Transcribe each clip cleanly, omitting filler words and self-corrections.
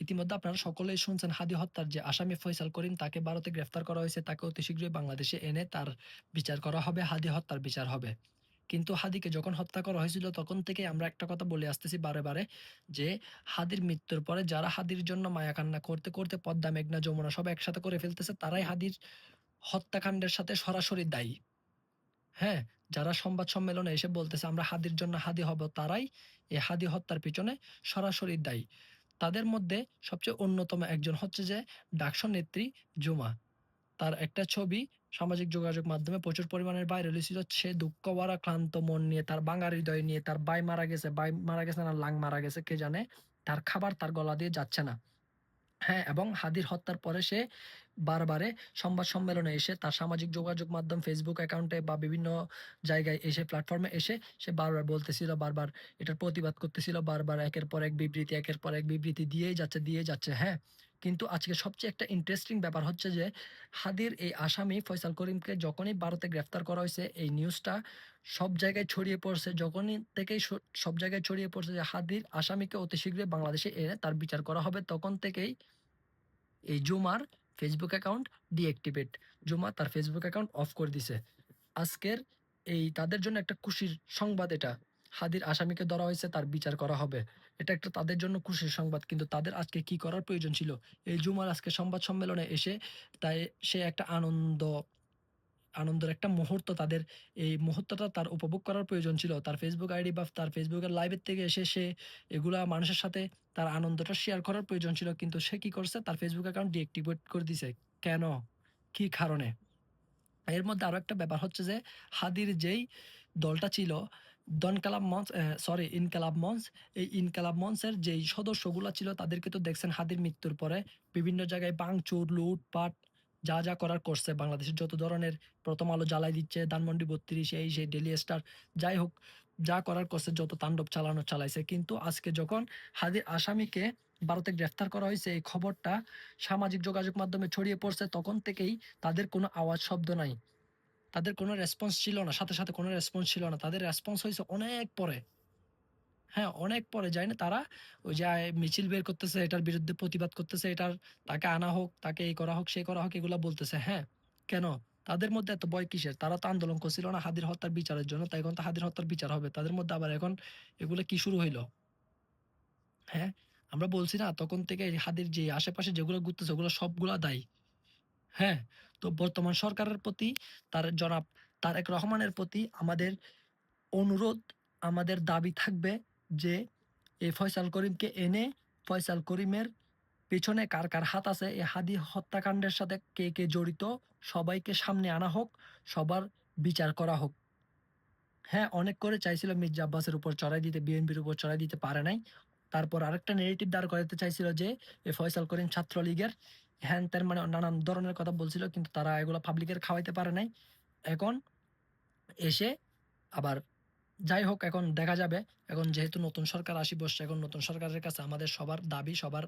ইতিমধ্যে আপনারা সকলেই শুনছেন হাদি হত্যার যে আসামি ফয়সাল করিম তাকে ভারতে গ্রেফতার করা হয়েছে। তাকে অতি শীঘ্রই বাংলাদেশে এনে তার বিচার করা হবে। হাদি হত্যার বিচার হবে। কিন্তু হাদিকে যখন হত্যা করা হয়েছিল তখন থেকেই আমরা একটা কথা বলে আসতেছি বারে যে হাদির মৃত্যুর পরে যারা হাদির জন্য মায়া কান্না করতে, করতে পদ্মা, মেঘনা, যমুনা সব একসাথে করে ফেলতেছে তারাই হাদির হত্যাকাণ্ডের সাথে সরাসরি দায়ী। হ্যাঁ? যারা সংবাদ সম্মেলনে এসে বলতেছে আমরা হাদির জন্য হাদি হব তারাই এই হাদি হত্যার পিছনে সরাসরি দায়ী। তাদের মধ্যে সবচেয়ে অন্যতম একজন হচ্ছে যে ডাকসু নেত্রী জুমা। তার একটা ছবি সামাজিক যোগাযোগ মাধ্যমে প্রচুর পরিমাণে ভাইরাল হয়েছিল। সে দুঃখ ভরা ক্লান্ত মন নিয়ে, তার ভাঙা হৃদয় নিয়ে, তার ভাই মারা গেছে না লাং মারা গেছে কে জানে। তার খাবার তার গলা দিয়ে যাচ্ছে না। হ্যাঁ, এবং হাদির হত্যার পরে সে বারবারে সংবাদ সম্মেলনে এসে তার সামাজিক যোগাযোগ মাধ্যম Facebook অ্যাকাউন্টে বা বিভিন্ন জায়গায় এসে প্ল্যাটফর্মে এসে সে বারবার বলতেছিল, বারবার এটার প্রতিবাদ করতেছিল, বারবার একের পর এক বিবৃতি, একের পর এক বিবৃতি দিয়েই যাচ্ছে, হ্যাঁ? কিন্তু আজকে সবচেয়ে একটা ইন্টারেস্টিং ব্যাপার হচ্ছে যে হাদির এই আসামি ফয়সাল করিমকে যখনই ভারতে গ্রেফতার করা হইছে এই নিউজটা সব জায়গায় ছড়িয়ে পড়ছে। যখনই থেকেই সব জায়গায় ছড়িয়ে পড়ছে যে হাদির আসামিকে অতি শীঘ্রই বাংলাদেশে এনে তার বিচার করা হবে তখন থেকেই এই জুমার ফেসবুক অ্যাকাউন্ট ডিএক্টিভেট। জুমা তার ফেসবুক অ্যাকাউন্ট অফ করে দিছে। আজকের এই তাদের জন্য একটা খুশির সংবাদ এটা। হাদির আসামিকে ধরা হয়েছে, তার বিচার করা হবে। এটা একটা তাদের জন্য খুশির সংবাদ। কিন্তু তাদের আজকে কি করার প্রয়োজন ছিল? এই জুমার আজকে সংবাদ সম্মেলনে এসে তাই সে একটা আনন্দের একটা মুহূর্ত তাদের এই মুহূর্তটা তার উপভোগ করার প্রয়োজন ছিল। তার Facebook আইডি বা তার Facebook এর লাইভের থেকে এসে সে এগুলা মানুষের সাথে তার আনন্দটা শেয়ার করার প্রয়োজন ছিল। কিন্তু সে কি করছে? তার Facebook অ্যাকাউন্ট ডিএক্টিভেট করে দিছে। কেন? কি কারণে? এর মধ্যে আরো একটা ব্যাপার হচ্ছে যে হাদির যেই দলটা ছিল ইনকালাব মঞ্চ। এই ইনকালাব মঞ্চের যেই সদস্যগুলা ছিল তাদেরকে তো দেখছেন হাদির মৃত্যুর পরে বিভিন্ন জায়গায় ভাঙচুর, লুটপাট যা করার করছে। বাংলাদেশের যত ধরনের 'প্রথম আলো' জ্বালাই দিচ্ছে, ধানমন্ডি ৩২ এই সেই ডেইলি স্টার যাই হোক যা করার করছে যত তাণ্ডব চালাইছে। কিন্তু আজকে যখন হাদির আসামিকে ভারতে গ্রেফতার করা হইছে এই খবরটা সামাজিক যোগাযোগ মাধ্যমে ছড়িয়ে পড়ছে তখন থেকেই তাদের কোনো আওয়াজ শব্দ নাই। তাদের কোনো রেসপন্স ছিল না। সাথে কোনো রেসপন্স ছিল না। তাদের রেসপন্স হইছে অনেক পরে। হ্যাঁ, অনেক পরে যাই না তারা ওই যে মিছিল বের করতেছে, এটার বিরুদ্ধে প্রতিবাদ করতেছে, তাকে আনা হোক, তাকে এই করা হোক, সেই করা হোক এগুলা বলতেছে। হ্যাঁ, কেন? তাদের মধ্যে এত ভয় কিসের? তারা তো আন্দোলন করছিল না হাদির হত্যার বিচারের জন্য। তাই এখন তো হাদির হত্যার বিচার হবে। তাদের মধ্যে আবার এখন এগুলা কি শুরু হইল? হ্যাঁ? আমরা বলছি না তখন থেকে হাদির যে আশেপাশে যেগুলো ঘুরতেছে ওগুলো সবগুলা দায়ী। হ্যাঁ? তো বর্তমান সরকারের প্রতি জনাব তারেক রহমানের প্রতি আমাদের অনুরোধ, আমাদের দাবি থাকবে যে এই ফয়সাল করিমকে এনে ফয়সাল করিমের পেছনে কার হাত আছে, এই হাদি হত্যাকাণ্ডের সাথে কে জড়িত সবাইকে সামনে আনা হোক, সবার বিচার করা হোক। হ্যাঁ, অনেক করে চাইছিল মির্জা আব্বাসের উপর চড়াই দিতে, বিএনপির উপর চড়াই দিতে পারে নাই। তারপর আরেকটা নেগেটিভ দাঁড় করাতে চাইছিল যে ফয়সাল করিম ছাত্রলীগের হ্যান-ত্যান মানে নানান ধরনের কথা বলছিল কিন্তু তারা এগুলা পাবলিকের খাওয়াইতে পারে নাই। এখন এসে আবার যাই হোক এখন দেখা যাবে। এখন যেহেতু নতুন সরকার বসছে, এখন নতুন সরকারের কাছে আমাদের সবার দাবি, সবার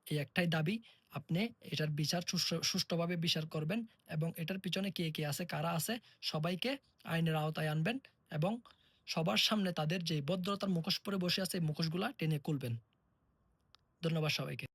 এই একটাই দাবি, আপনি এটার বিচার সুষ্ঠুভাবে বিচার করবেন এবং এটার পিছনে কে আছে, কারা আছে সবাইকে আইনের আওতায় আনবেন এবং সবার সামনে তাদের যে ভদ্রতার মুখোশ পরে বসে আছে, এই মুখোশগুলা টেনে খুলবেন। ধন্যবাদ সবাইকে।